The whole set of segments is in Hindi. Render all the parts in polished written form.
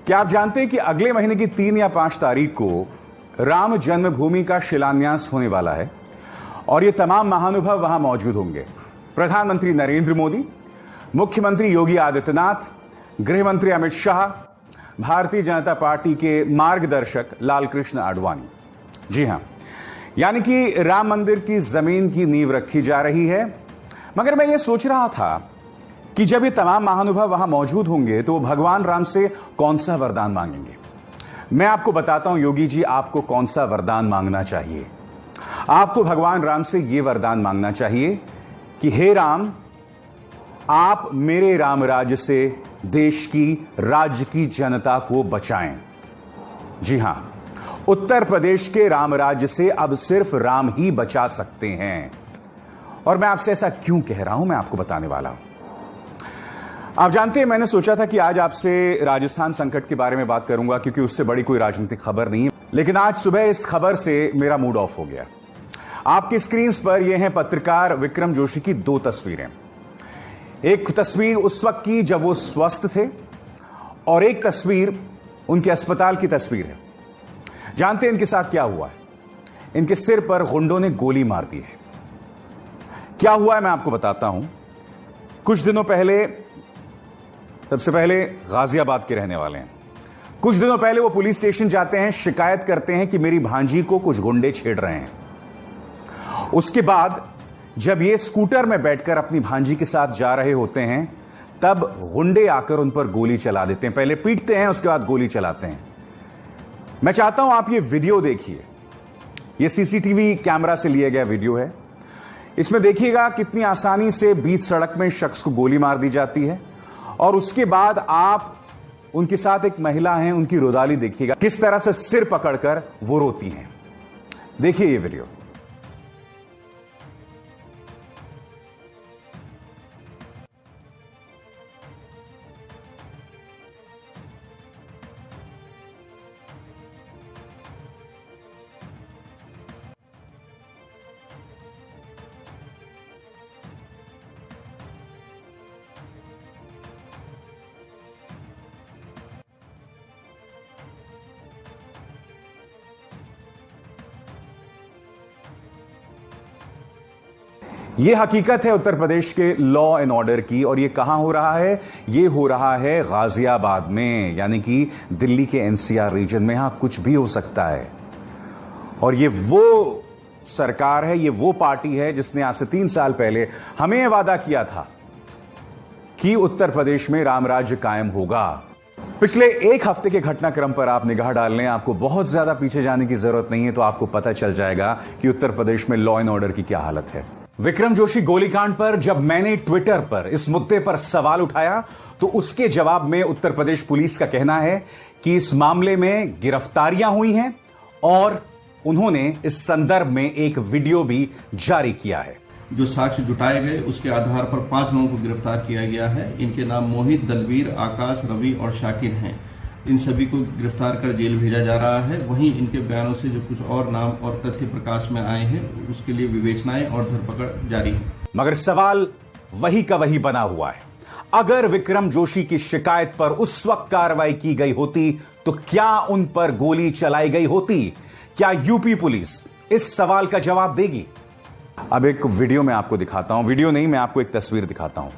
क्या आप जानते हैं कि अगले महीने की 3 या 5 तारीख को राम जन्मभूमि का शिलान्यास होने वाला है और ये तमाम महानुभाव वहां मौजूद होंगे। प्रधानमंत्री नरेंद्र मोदी, मुख्यमंत्री योगी आदित्यनाथ, गृह मंत्री अमित शाह, भारतीय जनता पार्टी के मार्गदर्शक लालकृष्ण आडवाणी। जी हां, यानी कि राम मंदिर की जमीन की नींव रखी जा रही है। मगर मैं ये सोच रहा था कि जब ये तमाम महानुभाव वहां मौजूद होंगे तो वो भगवान राम से कौन सा वरदान मांगेंगे। मैं आपको बताता हूं योगी जी, आपको कौन सा वरदान मांगना चाहिए। आपको भगवान राम से यह वरदान मांगना चाहिए कि हे राम, आप मेरे राम राज्य से देश की, राज्य की जनता को बचाएं। जी हां, उत्तर प्रदेश के राम राज्य से अब सिर्फ राम ही बचा सकते हैं। और मैं आपसे ऐसा क्यों कह रहा हूं, मैं आपको बताने वाला हूं। आप जानते हैं, मैंने सोचा था कि आज आपसे राजस्थान संकट के बारे में बात करूंगा, क्योंकि उससे बड़ी कोई राजनीतिक खबर नहीं है। लेकिन आज सुबह इस खबर से मेरा मूड ऑफ हो गया। आपकी स्क्रीन पर यह है पत्रकार विक्रम जोशी की 2 तस्वीरें। एक तस्वीर उस वक्त की जब वो स्वस्थ थे और एक तस्वीर उनके अस्पताल की तस्वीर है। जानते हैं इनके साथ क्या हुआ है? इनके सिर पर गुंडों ने गोली मार दी है। क्या हुआ है मैं आपको बताता हूं। कुछ दिनों पहले, सबसे पहले गाजियाबाद के रहने वाले हैं। कुछ दिनों पहले वो पुलिस स्टेशन जाते हैं, शिकायत करते हैं कि मेरी भांजी को कुछ गुंडे छेड़ रहे हैं। उसके बाद जब ये स्कूटर में बैठकर अपनी भांजी के साथ जा रहे होते हैं, तब गुंडे आकर उन पर गोली चला देते हैं। पहले पीटते हैं, उसके बाद गोली चलाते हैं। मैं चाहता हूं आप ये वीडियो देखिए। ये सीसीटीवी कैमरा से लिया गया वीडियो है। इसमें देखिएगा कितनी आसानी से बीच सड़क में शख्स को गोली मार दी जाती है और उसके बाद आप उनके साथ एक महिला हैं, उनकी रुदाली देखिएगा, किस तरह से सिर पकड़कर वो रोती हैं। देखिए ये वीडियो। यह हकीकत है उत्तर प्रदेश के लॉ एंड ऑर्डर की। और यह कहां हो रहा है? यह हो रहा है गाजियाबाद में, यानी कि दिल्ली के एनसीआर रीजन में। यहां कुछ भी हो सकता है। और यह वो सरकार है, यह वो पार्टी है जिसने आज से 3 साल पहले हमें यह वादा किया था कि उत्तर प्रदेश में राम राज्य कायम होगा। पिछले 1 हफ्ते के घटनाक्रम पर आप निगाह डाल लें, आपको बहुत ज्यादा पीछे जाने की जरूरत नहीं है, तो आपको पता चल जाएगा कि उत्तर प्रदेश में लॉ एंड ऑर्डर की क्या हालत है। विक्रम जोशी गोलीकांड पर जब मैंने ट्विटर पर इस मुद्दे पर सवाल उठाया, तो उसके जवाब में उत्तर प्रदेश पुलिस का कहना है कि इस मामले में गिरफ्तारियां हुई हैं और उन्होंने इस संदर्भ में एक वीडियो भी जारी किया है। जो साक्ष्य जुटाए गए उसके आधार पर 5 लोगों को गिरफ्तार किया गया है। इनके नाम मोहित, दलवीर, आकाश, रवि और शाकिर हैं। इन सभी को गिरफ्तार कर जेल भेजा जा रहा है। वहीं इनके बयानों से जो कुछ और नाम और तथ्य प्रकाश में आए हैं, उसके लिए विवेचनाएं और धरपकड़ जारी है। मगर सवाल वही का वही बना हुआ है। अगर विक्रम जोशी की शिकायत पर उस वक्त कार्रवाई की गई होती तो क्या उन पर गोली चलाई गई होती? क्या यूपी पुलिस इस सवाल का जवाब देगी? अब एक वीडियो मैं आपको दिखाता हूं। वीडियो नहीं, मैं आपको एक तस्वीर दिखाता हूं।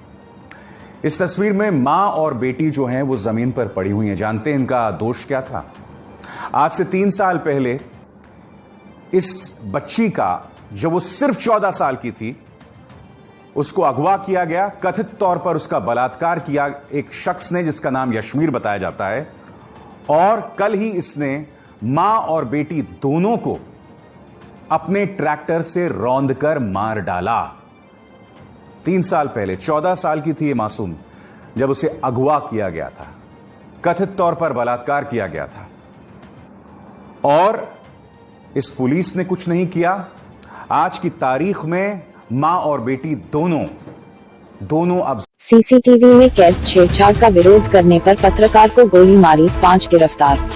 इस तस्वीर में मां और बेटी जो हैं वो जमीन पर पड़ी हुई हैं। जानते हैं इनका दोष क्या था? आज से 3 साल पहले इस बच्ची का, जब वो सिर्फ 14 साल की थी, उसको अगवा किया गया। कथित तौर पर उसका बलात्कार किया एक शख्स ने जिसका नाम यशमीर बताया जाता है। और कल ही इसने मां और बेटी दोनों को अपने ट्रैक्टर से रौंदकर मार डाला। 3 साल पहले 14 साल की थी ये मासूम, जब उसे अगवा किया गया था, कथित तौर पर बलात्कार किया गया था। और इस पुलिस ने कुछ नहीं किया। आज की तारीख में मां और बेटी दोनों अब सीसीटीवी में कैद छेड़छाड़ का विरोध करने पर पत्रकार को गोली मारी, 5 गिरफ्तार।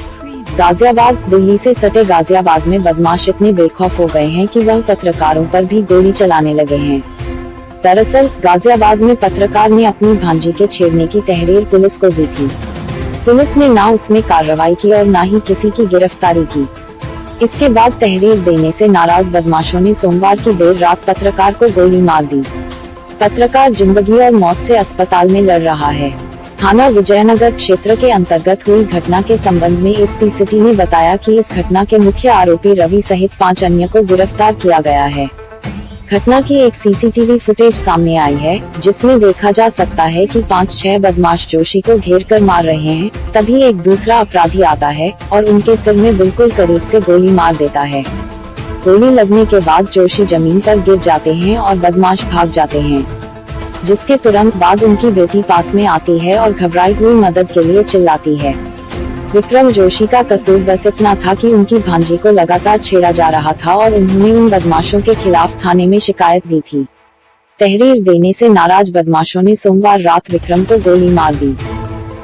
गाजियाबाद। दिल्ली से सटे गाजियाबाद में बदमाश इतने बेखौफ हो गए हैं कि वह पत्रकारों पर भी गोली चलाने लगे हैं। दरअसल गाजियाबाद में पत्रकार ने अपनी भांजी के छेड़ने की तहरीर पुलिस को दी थी। पुलिस ने ना उसमें कार्रवाई की और ना ही किसी की गिरफ्तारी की। इसके बाद तहरीर देने से नाराज बदमाशों ने सोमवार की देर रात पत्रकार को गोली मार दी। पत्रकार जिंदगी और मौत से अस्पताल में लड़ रहा है। थाना विजयनगर क्षेत्र के अंतर्गत हुई घटना के संबंध में एसपी सिटी ने बताया कि इस घटना के मुख्य आरोपी रवि सहित 5 अन्य को गिरफ्तार किया गया है। घटना की एक सीसीटीवी फुटेज सामने आई है, जिसमें देखा जा सकता है कि 5-6 बदमाश जोशी को घेर कर मार रहे हैं। तभी एक दूसरा अपराधी आता है और उनके सिर में बिल्कुल करीब से गोली मार देता है। गोली लगने के बाद जोशी जमीन पर गिर जाते हैं और बदमाश भाग जाते हैं, जिसके तुरंत बाद उनकी बेटी पास में आती है और घबराई हुई मदद के लिए चिल्लाती है। विक्रम जोशी का कसूर बस इतना था कि उनकी भांजी को लगातार छेड़ा जा रहा था और उन्होंने उन बदमाशों के खिलाफ थाने में शिकायत दी थी। तहरीर देने से नाराज बदमाशों ने सोमवार रात विक्रम को गोली मार दी।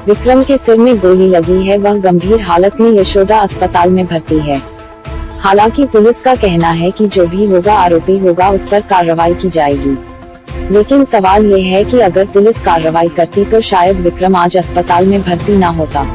विक्रम के सिर में गोली लगी है, वह गंभीर हालत में यशोदा अस्पताल में भर्ती है। हालांकि पुलिस का कहना है कि जो भी होगा आरोपी होगा, उस पर कार्रवाई की जाएगी। लेकिन सवाल ये है कि अगर पुलिस कार्रवाई करती तो शायद विक्रम आज अस्पताल में भर्ती न होता।